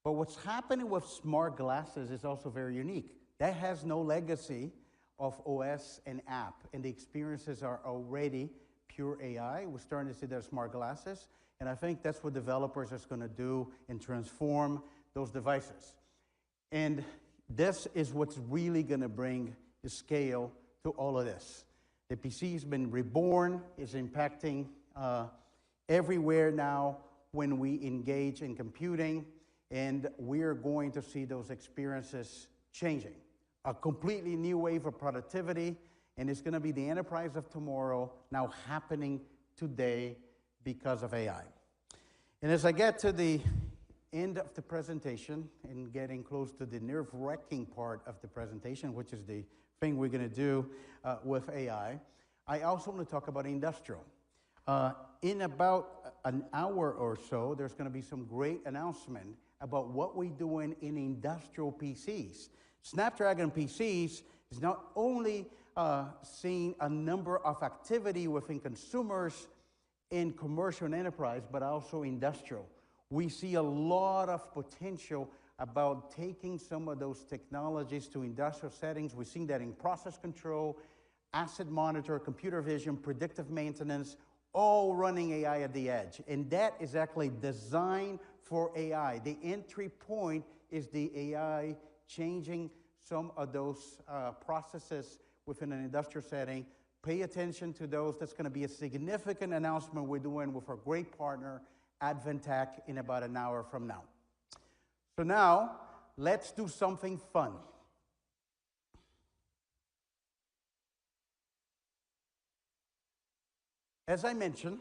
But what's happening with smart glasses is also very unique. That has no legacy of OS and app, and the experiences are already pure AI. We're starting to see their smart glasses, and I think that's what developers are going to do and transform those devices. And this is what's really going to bring the scale to all of this. The PC has been reborn, is impacting everywhere now when we engage in computing, and we're going to see those experiences changing. A completely new wave of productivity, and it's going to be the enterprise of tomorrow now happening today because of AI. And as I get to the end of the presentation and getting close to the nerve-wracking part of the presentation, which is the thing we're going to do with AI, I also want to talk about industrial. In about an hour or so, there's going to be some great announcement about what we're doing in industrial PCs. Snapdragon PCs is not only seeing a number of activity within consumers in commercial and enterprise, but also industrial. We see a lot of potential about taking some of those technologies to industrial settings. We've seen that in process control, asset monitor, computer vision, predictive maintenance, all running AI at the edge. And that is actually designed for AI. The entry point is the AI changing some of those processes within an industrial setting. Pay attention to those. That's going to be a significant announcement we're doing with our great partner, Advantech, in about an hour from now. So now, let's do something fun. As I mentioned,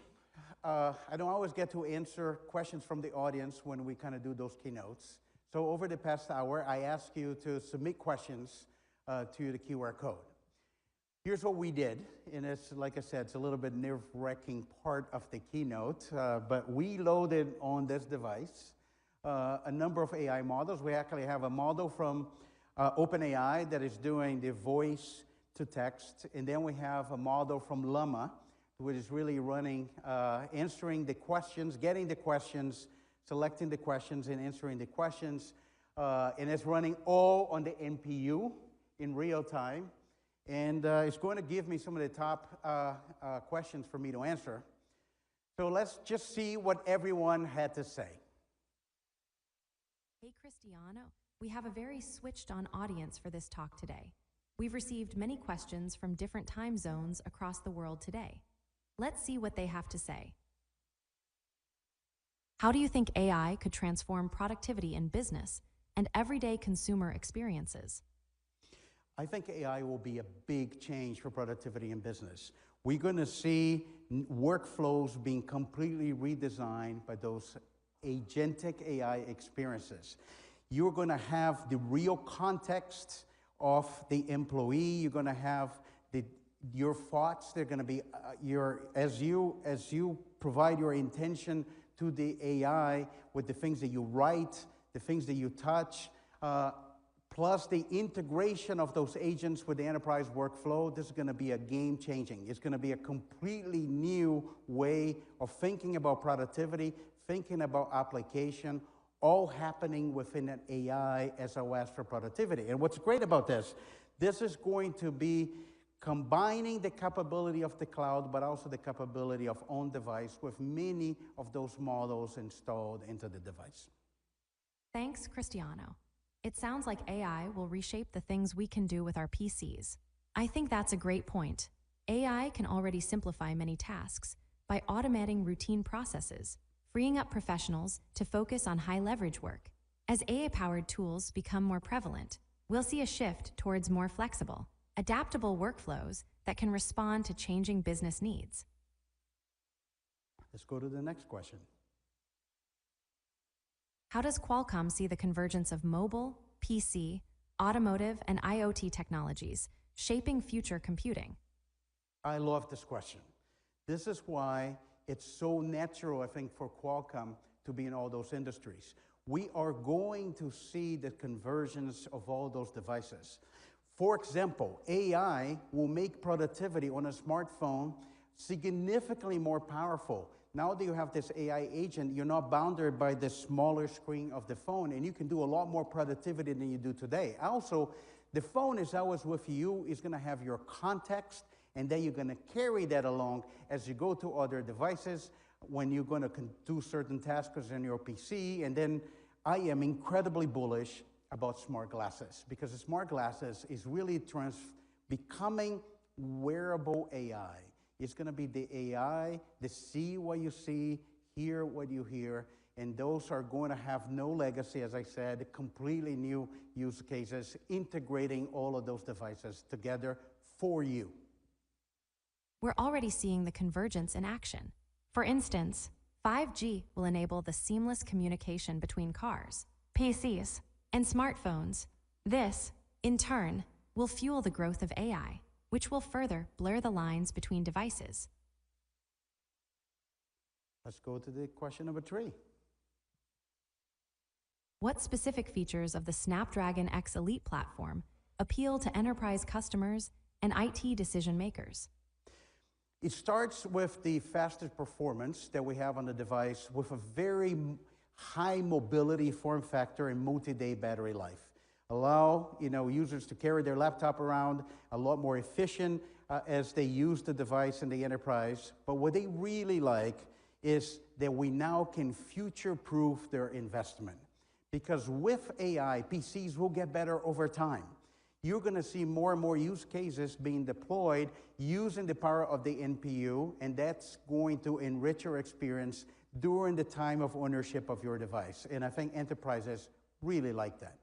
I don't always get to answer questions from the audience when we kind of do those keynotes. So over the past hour, I asked you to submit questions to the QR code. Here's what we did, and it's, like I said, it's a little bit nerve-wracking part of the keynote, but we loaded on this device a number of AI models. We actually have a model from OpenAI that is doing the voice to text, and then we have a model from Llama, which is really running, answering the questions, getting the questions, selecting the questions, and answering the questions. And it's running all on the NPU in real time. And it's going to give me some of the top questions for me to answer. So let's just see what everyone had to say. Hey, Cristiano. We have a very switched-on audience for this talk today. We've received many questions from different time zones across the world today. Let's see what they have to say. How do you think AI could transform productivity in business and everyday consumer experiences? I think AI will be a big change for productivity in business. We're going to see workflows being completely redesigned by those agentic AI experiences. You're going to have the real context of the employee. You're going to have your thoughts. They're going to be as you provide your intention to the AI with the things that you write, the things that you touch, plus the integration of those agents with the enterprise workflow. This is going to be a game-changing. It's going to be a completely new way of thinking about productivity, thinking about application, all happening within an AI SOS for productivity. And what's great about this is going to be combining the capability of the cloud, but also the capability of on-device with many of those models installed into the device. Thanks, Cristiano. It sounds like AI will reshape the things we can do with our PCs. I think that's a great point. AI can already simplify many tasks by automating routine processes, freeing up professionals to focus on high-leverage work. As AI-powered tools become more prevalent, we'll see a shift towards more flexible, adaptable workflows that can respond to changing business needs. Let's go to the next question. How does Qualcomm see the convergence of mobile, PC, automotive, and IoT technologies shaping future computing? I love this question. This is why it's so natural, I think, for Qualcomm to be in all those industries. We are going to see the convergence of all those devices. For example, AI will make productivity on a smartphone significantly more powerful. Now that you have this AI agent, you're not bounded by the smaller screen of the phone, and you can do a lot more productivity than you do today. Also, the phone is always with you. It's going to have your context, and then you're going to carry that along as you go to other devices when you're going to do certain tasks on your PC. And then I am incredibly bullish about smart glasses, because the smart glasses is really becoming wearable AI. It's going to be the AI, the see what you see, hear what you hear, and those are going to have no legacy, as I said, completely new use cases, integrating all of those devices together for you. We're already seeing the convergence in action. For instance, 5G will enable the seamless communication between cars, PCs, and smartphones. This, in turn, will fuel the growth of AI, which will further blur the lines between devices. Let's go to the question number 3. What specific features of the Snapdragon X Elite platform appeal to enterprise customers and IT decision makers? It starts with the fastest performance that we have on the device with a very high mobility form factor and multi-day battery life. Allow users to carry their laptop around a lot more efficient as they use the device in the enterprise. But what they really like is that we now can future-proof their investment. Because with AI, PCs will get better over time. You're going to see more and more use cases being deployed using the power of the NPU, and that's going to enrich your experience during the time of ownership of your device. And I think enterprises really like that.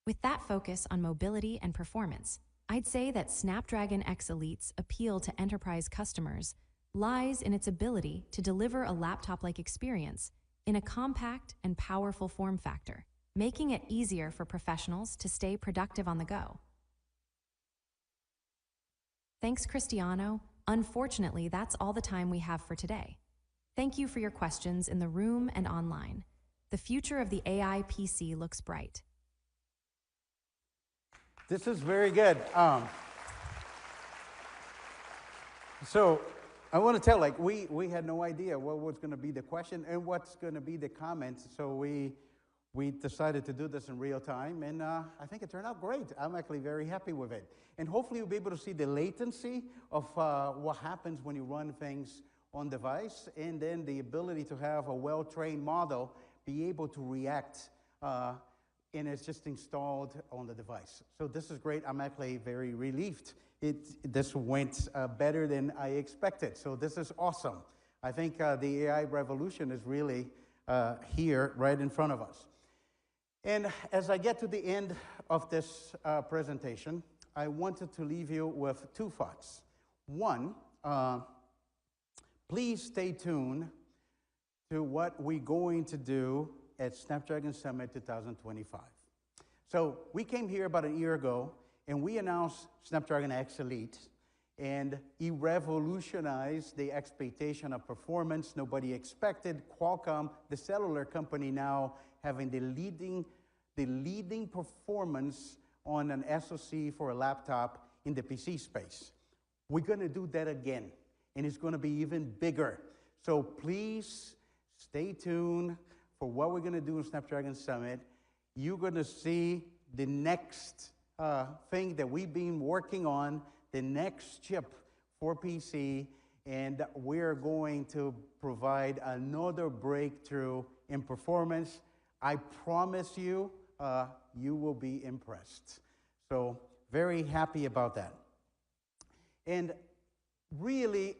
With that focus on mobility and performance, I'd say that Snapdragon X Elite's appeal to enterprise customers lies in its ability to deliver a laptop-like experience in a compact and powerful form factor, making it easier for professionals to stay productive on the go. Thanks, Cristiano. Unfortunately, that's all the time we have for today. Thank you for your questions in the room and online. The future of the AI PC looks bright. This is very good. So I want to tell, we had no idea what was going to be the question and what's going to be the comments. So we decided to do this in real time, and I think it turned out great. I'm actually very happy with it. And hopefully you'll be able to see the latency of what happens when you run things on device, and then the ability to have a well-trained model be able to react and it's just installed on the device. So this is great. I'm actually very relieved. This went better than I expected. So this is awesome. I think the AI revolution is really here right in front of us. And as I get to the end of this presentation, I wanted to leave you with 2 thoughts. One, please stay tuned to what we're going to do at Snapdragon Summit 2025. So we came here about a year ago, and we announced Snapdragon X Elite, and it revolutionized the expectation of performance. Nobody expected Qualcomm, the cellular company, now having the leading performance on an SoC for a laptop in the PC space. We're going to do that again, and it's going to be even bigger. So please stay tuned for what we're going to do in Snapdragon Summit. You're going to see the next thing that we've been working on the next chip for PC, and we're going to provide another breakthrough in performance. I promise you, you will be impressed. So very happy about that. And really,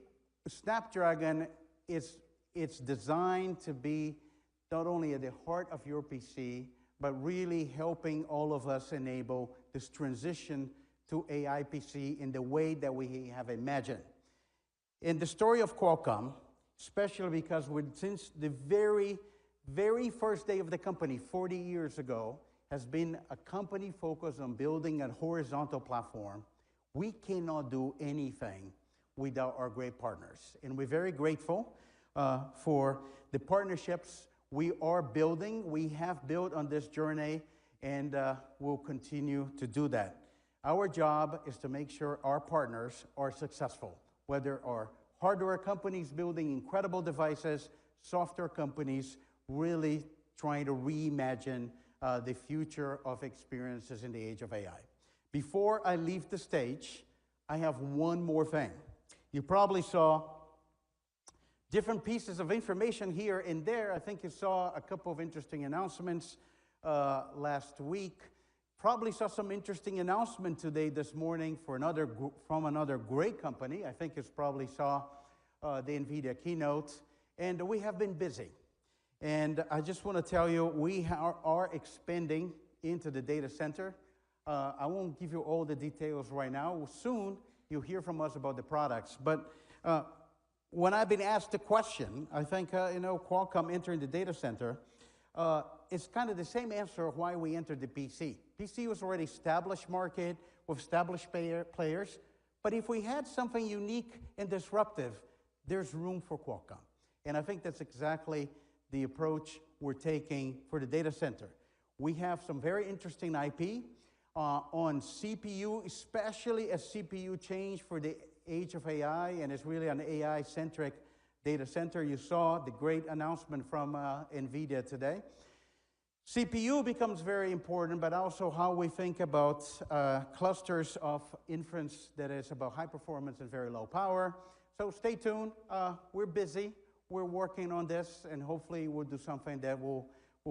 Snapdragon it's designed to be not only at the heart of your PC, but really helping all of us enable this transition to AI PC in the way that we have imagined. In the story of Qualcomm, especially because since the very first day of the company, 40 years ago, has been a company focused on building a horizontal platform, we cannot do anything without our great partners. And we're very grateful for the partnerships we are building, we have built on this journey, and we'll continue to do that. Our job is to make sure our partners are successful, whether our hardware companies building incredible devices, software companies really trying to reimagine the future of experiences in the age of AI. Before I leave the stage, I have one more thing. You probably saw different pieces of information here and there. I think you saw a couple of interesting announcements last week. Probably saw some interesting announcement today, this morning, from another great company. I think you probably saw the NVIDIA keynote. And we have been busy. And I just want to tell you, we are expanding into the data center. I won't give you all the details right now. Soon, you'll hear from us about the products. But when I've been asked the question, I think, Qualcomm entering the data center, it's kind of the same answer of why we entered the PC. PC was already established market with established players. But if we had something unique and disruptive, there's room for Qualcomm. And I think that's exactly the approach we're taking for the data center. We have some very interesting IP on CPU, especially as CPU change for the age of AI, and it's really an AI-centric data center. You saw the great announcement from NVIDIA today. CPU becomes very important, but also how we think about clusters of inference that is about high performance and very low power. So stay tuned. We're busy. We're working on this, and hopefully we'll do something that will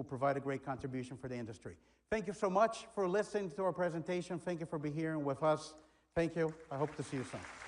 provide a great contribution for the industry. Thank you so much for listening to our presentation. Thank you for being here with us. Thank you. I hope to see you soon.